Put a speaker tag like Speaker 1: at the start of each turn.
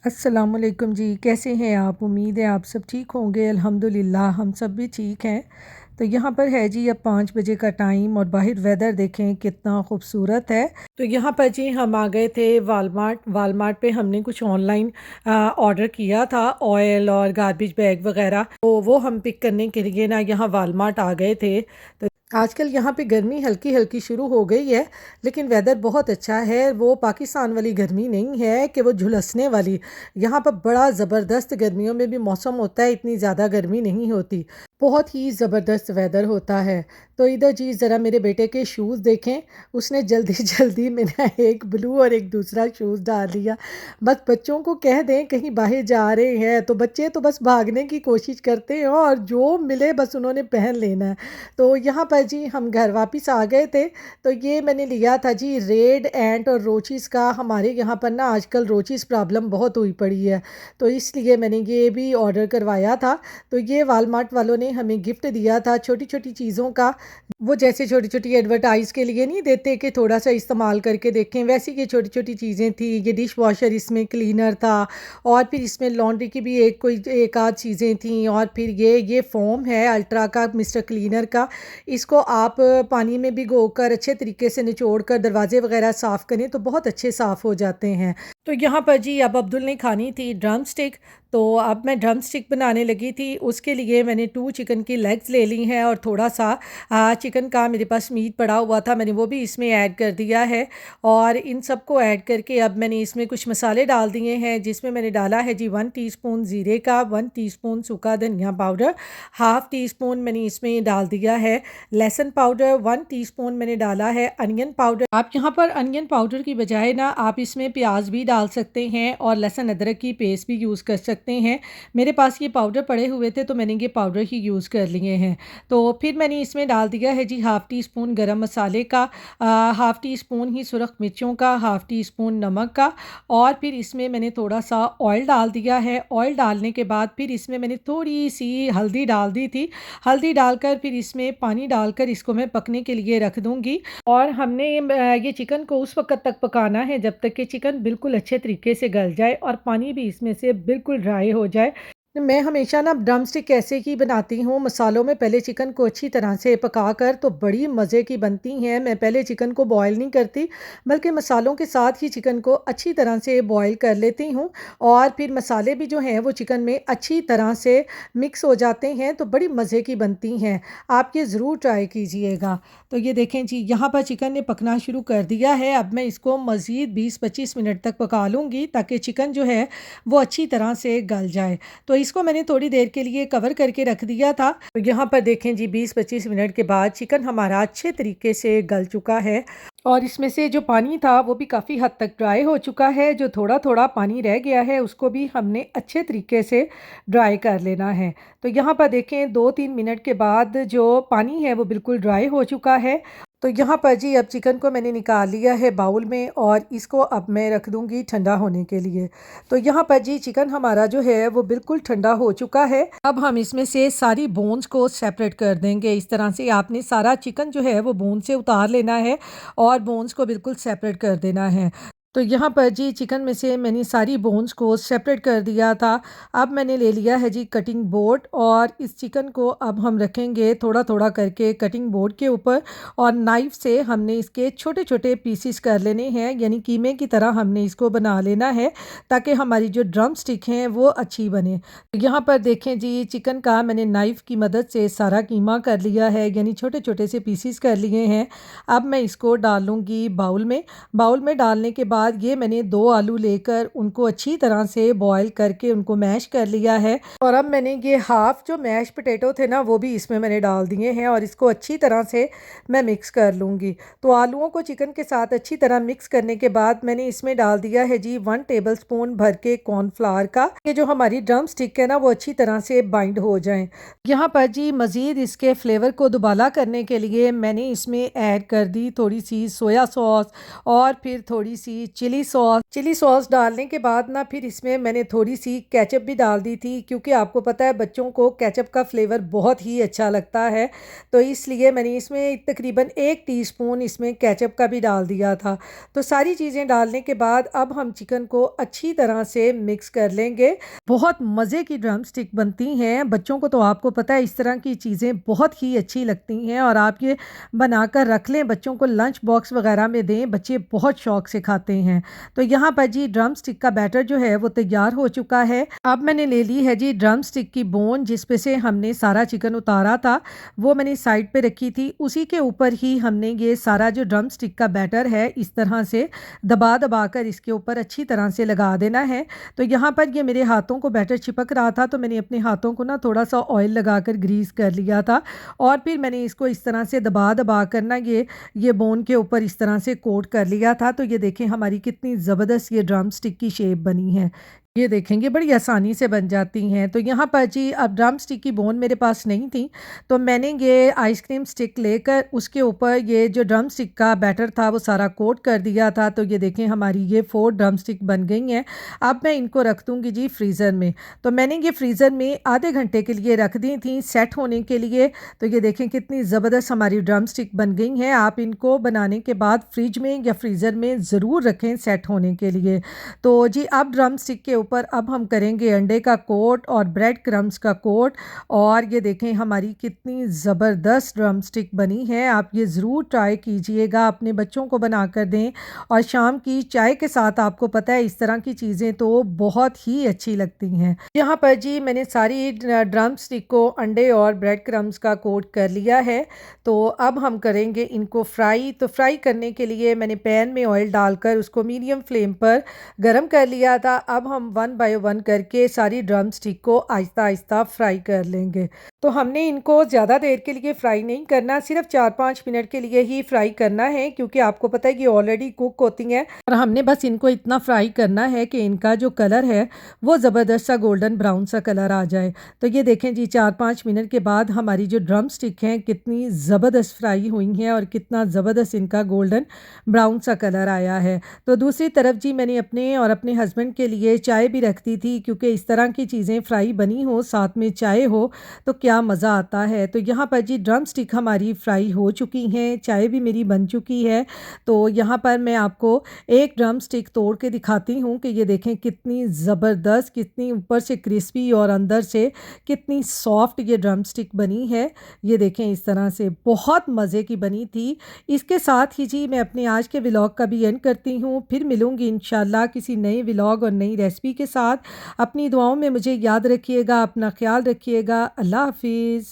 Speaker 1: अस्सलामुअलैकुम जी, कैसे हैं आप? उम्मीद है आप सब ठीक होंगे। अल्हम्दुलिल्लाह हम सब भी ठीक हैं। तो यहाँ पर है जी अब 5 बजे का टाइम और बाहर वेदर देखें कितना खूबसूरत है। तो यहाँ पर जी हम आ गए थे वालमार्ट पे हमने कुछ ऑनलाइन ऑर्डर किया था, ऑयल और गार्बेज बैग वगैरह, तो वो हम पिक करने के लिए ना यहाँ वालमार्ट आ गए थे। तो आजकल यहाँ पे गर्मी हल्की हल्की शुरू हो गई है, लेकिन वेदर बहुत अच्छा है। वो पाकिस्तान वाली गर्मी नहीं है कि वो झुलसने वाली। यहाँ पर बड़ा ज़बरदस्त गर्मियों में भी मौसम होता है, इतनी ज़्यादा गर्मी नहीं होती। बहुत ही ज़बरदस्त वेदर होता है। तो इधर जी ज़रा मेरे बेटे के शूज़ देखें, उसने जल्दी जल्दी में ना एक ब्लू और एक दूसरा शूज़ डाल दिया। बस बच्चों को कह दें कहीं बाहर जा रहे हैं तो बच्चे तो बस भागने की कोशिश करते हैं और जो मिले बस उन्होंने पहन लेना है। तो यहाँ पर जी हम घर वापस आ गए थे। तो ये मैंने लिया था जी रेड एंट और रोचीज़ का। हमारे यहाँ पर ना आजकल रोचीज़ प्रॉब्लम बहुत हुई पड़ी है, तो इसलिए मैंने ये भी ऑर्डर करवाया था। तो ये वालमार्ट वालों ने हमें गिफ्ट दिया था छोटी छोटी चीज़ों का। वो जैसे छोटी छोटी एडवर्टाइज के लिए नहीं देते कि थोड़ा सा इस्तेमाल करके देखें, वैसी ये छोटी छोटी चीज़ें थी। ये डिश वॉशर, इसमें क्लीनर था, और फिर इसमें लॉन्ड्री की भी एक आध चीज़ें थी, और फिर ये फ़ोम है अल्ट्रा का, मिस्टर क्लीनर का। इसको आप पानी में भिगोकर अच्छे तरीके से निचोड़ कर दरवाजे वगैरह साफ़ करें तो बहुत अच्छे साफ़ हो जाते हैं। तो यहाँ पर जी अब अब्दुल ने खानी थी ड्रम स्टिक, तो अब मैं ड्रम स्टिक बनाने लगी थी। उसके लिए मैंने 2 चिकन की लेग्स ले ली हैं और थोड़ा सा चिकन का मेरे पास मीट पड़ा हुआ था, मैंने वो भी इसमें ऐड कर दिया है। और इन सबको ऐड करके अब मैंने इसमें कुछ मसाले डाल दिए हैं, जिसमें मैंने डाला है जी 1 टीस्पून ज़ीरे का, 1 टीस्पून सूखा धनिया पाउडर, हाफ़ टी स्पून मैंने इसमें डाल दिया है लहसुन पाउडर, 1 टीस्पून मैंने डाला है अनियन पाउडर। आप यहाँ पर अनियन पाउडर की बजाय ना आप इसमें प्याज भी डाल सकते हैं और लहसुन अदरक की पेस्ट भी यूज़ कर सकते हैं। मेरे पास ये पाउडर पड़े हुए थे तो मैंने ये पाउडर ही यूज़ कर लिए हैं। तो फिर मैंने इसमें डाल दिया है जी हाफ़ टी स्पून गरम मसाले का, हाफ़ टी स्पून ही सुरख मिर्चों का, हाफ़ टी स्पून नमक का, और फिर इसमें मैंने थोड़ा सा ऑयल डाल दिया है। ऑयल डालने के बाद फिर इसमें मैंने थोड़ी सी हल्दी डाल दी थी। हल्दी डालकर फिर इसमें पानी डालकर इसको मैं पकने के लिए रख दूँगी। और हमने ये चिकन को उस वक़्त तक पकाना है जब तक कि चिकन बिल्कुल अच्छे तरीके से गल जाए और पानी भी इसमें से बिल्कुल ड्राई हो जाए। मैं हमेशा ना ड्रम स्टिक ऐसे ही बनाती हूँ, मसालों में पहले चिकन को अच्छी तरह से पकाकर, तो बड़ी मज़े की बनती हैं। मैं पहले चिकन को बॉयल नहीं करती, बल्कि मसालों के साथ ही चिकन को अच्छी तरह से बॉयल कर लेती हूँ, और फिर मसाले भी जो हैं वो चिकन में अच्छी तरह से मिक्स हो जाते हैं, तो बड़ी मज़े की बनती हैं। आप ये ज़रूर ट्राई कीजिएगा। तो ये देखें जी यहाँ पर चिकन ने पकना शुरू कर दिया है। अब मैं इसको मज़ीद 20-25 मिनट तक पका लूँगी ताकि चिकन जो है वो अच्छी तरह से गल जाए। तो इसको मैंने थोड़ी देर के लिए कवर करके रख दिया था। तो यहाँ पर देखें जी 20-25 मिनट के बाद चिकन हमारा अच्छे तरीके से गल चुका है, और इसमें से जो पानी था वो भी काफ़ी हद तक ड्राई हो चुका है। जो थोड़ा थोड़ा पानी रह गया है उसको भी हमने अच्छे तरीके से ड्राई कर लेना है। तो यहाँ पर देखें 2-3 मिनट के बाद जो पानी है वो बिल्कुल ड्राई हो चुका है। तो यहाँ पर जी अब चिकन को मैंने निकाल लिया है बाउल में, और इसको अब मैं रख दूँगी ठंडा होने के लिए। तो यहाँ पर जी चिकन हमारा जो है वो बिल्कुल ठंडा हो चुका है। अब हम इसमें से सारी बोन्स को सेपरेट कर देंगे। इस तरह से आपने सारा चिकन जो है वो बोन से उतार लेना है और बोन्स को बिल्कुल सेपरेट कर देना है। तो यहाँ पर जी चिकन में से मैंने सारी बोन्स को सेपरेट कर दिया था। अब मैंने ले लिया है जी कटिंग बोर्ड, और इस चिकन को अब हम रखेंगे थोड़ा थोड़ा करके कटिंग बोर्ड के ऊपर, और नाइफ़ से हमने इसके छोटे छोटे पीसीस कर लेने हैं, यानी कीमे की तरह हमने इसको बना लेना है ताकि हमारी जो ड्रम स्टिक हैं वो अच्छी बने। तो यहाँ पर देखें जी चिकन का मैंने नाइफ़ की मदद से सारा कीमा कर लिया है, यानी छोटे छोटे से पीसीस कर लिए हैं। अब मैं इसको डाल लूँगी बाउल में। बाउल में डालने के बाद ये मैंने 2 आलू लेकर उनको अच्छी तरह से बॉयल करके उनको मैश कर लिया है, और अब मैंने ये हाफ़ जो मैश पोटैटो थे ना वो भी इसमें मैंने डाल दिए हैं, और इसको अच्छी तरह से मैं मिक्स कर लूँगी। तो आलूओं को चिकन के साथ अच्छी तरह मिक्स करने के बाद मैंने इसमें डाल दिया है जी 1 टेबलस्पून भर के कॉर्नफ्लावर का, ये जो हमारी ड्रम स्टिक है ना वो अच्छी तरह से बाइंड हो जाएँ। यहाँ पर जी मज़ीद इसके फ्लेवर को दुबाला करने के लिए मैंने इसमें ऐड कर दी थोड़ी सी सोया सॉस, और फिर थोड़ी सी चिली सॉस डालने के बाद ना फिर इसमें मैंने थोड़ी सी केचप भी डाल दी थी, क्योंकि आपको पता है बच्चों को केचप का फ्लेवर बहुत ही अच्छा लगता है। तो इसलिए मैंने इसमें तकरीबन 1 टीस्पून इसमें केचप का भी डाल दिया था। तो सारी चीज़ें डालने के बाद अब हम चिकन को अच्छी तरह से मिक्स कर लेंगे। बहुत मज़े की ड्रम स्टिक बनती हैं, बच्चों को तो आपको पता है इस तरह की चीज़ें बहुत ही अच्छी लगती हैं, और आप ये बनाकर रख लें, बच्चों को लंच बॉक्स वगैरह में दें, बच्चे बहुत शौक से खाते हैं। तो यहाँ पर जी ड्रम स्टिक का बैटर जो है वो तैयार हो चुका है। अब मैंने ले ली है जी ड्रम स्टिक की बोन, जिस पे से हमने सारा चिकन उतारा था, वो मैंने साइड पे रखी थी। उसी के ऊपर ही हमने ये सारा जो ड्रम स्टिक का बैटर है इस तरह से दबा दबा कर इसके ऊपर अच्छी तरह से लगा देना है। तो यहाँ पर ये मेरे हाथों को बैटर चिपक रहा था, तो मैंने अपने हाथों को ना थोड़ा सा ऑयल लगाकर ग्रीस कर लिया था, और फिर मैंने इसको इस तरह से दबा दबा कर ना ये बोन के ऊपर इस तरह से कोट कर लिया था। तो ये देखें हमारी कितनी ज़बरदस्त ये ड्रम स्टिक की शेप बनी है। ये देखेंगे बड़ी आसानी से बन जाती हैं। तो यहाँ पर जी अब ड्रम स्टिक की बोन मेरे पास नहीं थी, तो मैंने ये आइसक्रीम स्टिक लेकर उसके ऊपर ये जो ड्रम स्टिक का बैटर था वो सारा कोट कर दिया था। तो ये देखें हमारी ये 4 ड्रम स्टिक बन गई हैं। अब मैं इनको रख दूँगी जी फ्रीज़र में। तो मैंने ये फ्रीज़र में आधे घंटे के लिए रख दी थी सेट होने के लिए। तो ये देखें कितनी ज़बरदस्त हमारी ड्रम स्टिक बन गई हैं। आप इनको बनाने के बाद फ्रिज में या फ्रीज़र में ज़रूर रखें सेट होने के लिए। तो जी अब ड्रम स्टिक के ऊपर अब हम करेंगे अंडे का कोट और ब्रेड क्रम्स का कोट, और ये देखें हमारी कितनी ज़बरदस्त ड्रम स्टिक बनी है। आप ये ज़रूर ट्राई कीजिएगा, अपने बच्चों को बना कर दें, और शाम की चाय के साथ आपको पता है इस तरह की चीज़ें तो बहुत ही अच्छी लगती हैं। यहाँ पर जी मैंने सारी ड्रम स्टिक को अंडे और ब्रेड क्रम्स का कोट कर लिया है। तो अब हम करेंगे इनको फ्राई। तो फ्राई करने के लिए मैंने पैन में ऑयल डालकर उसको मीडियम फ्लेम पर गरम कर लिया था। अब हम 1 बाय 1 करके सारी ड्रम स्टिक को आहिस्ता आहिस्ता फ्राई कर लेंगे। तो हमने इनको ज़्यादा देर के लिए फ्राई नहीं करना, सिर्फ 4-5 मिनट के लिए ही फ्राई करना है, क्योंकि आपको पता है कि ऑलरेडी कुक होती हैं, और हमने बस इनको इतना फ्राई करना है कि इनका जो कलर है वो ज़बरदस्त सा गोल्डन ब्राउन सा कलर आ जाए। तो ये देखें जी 4-5 मिनट के बाद हमारी जो ड्रम स्टिक हैं कितनी ज़बरदस्त फ्राई हुई हैं, और कितना ज़बरदस्त इनका गोल्डन ब्राउन सा कलर आया है। तो दूसरी तरफ जी मैंने अपने और अपने हस्बैंड के लिए चाय भी रख दी थी, क्योंकि इस तरह की चीज़ें फ्राई बनी हो साथ में चाय हो तो क्या मज़ा आता है। तो यहाँ पर जी ड्रम स्टिक हमारी फ्राई हो चुकी हैं, चाय भी मेरी बन चुकी है। तो यहाँ पर मैं आपको एक ड्रम स्टिक तोड़ के दिखाती हूँ कि ये देखें कितनी ज़बरदस्त, कितनी ऊपर से क्रिस्पी और अंदर से कितनी सॉफ्ट ये ड्रम स्टिक बनी है। ये देखें इस तरह से बहुत मज़े की बनी थी। इसके साथ ही जी मैं अपने आज के व्लॉग का भी एंड करती हूँ। फिर मिलूँगी इंशाल्लाह किसी नए व्लॉग और नई रेसिपी के साथ। अपनी दुआओं में मुझे याद रखिएगा, अपना ख्याल रखिएगा। अल्लाह हाफिज़।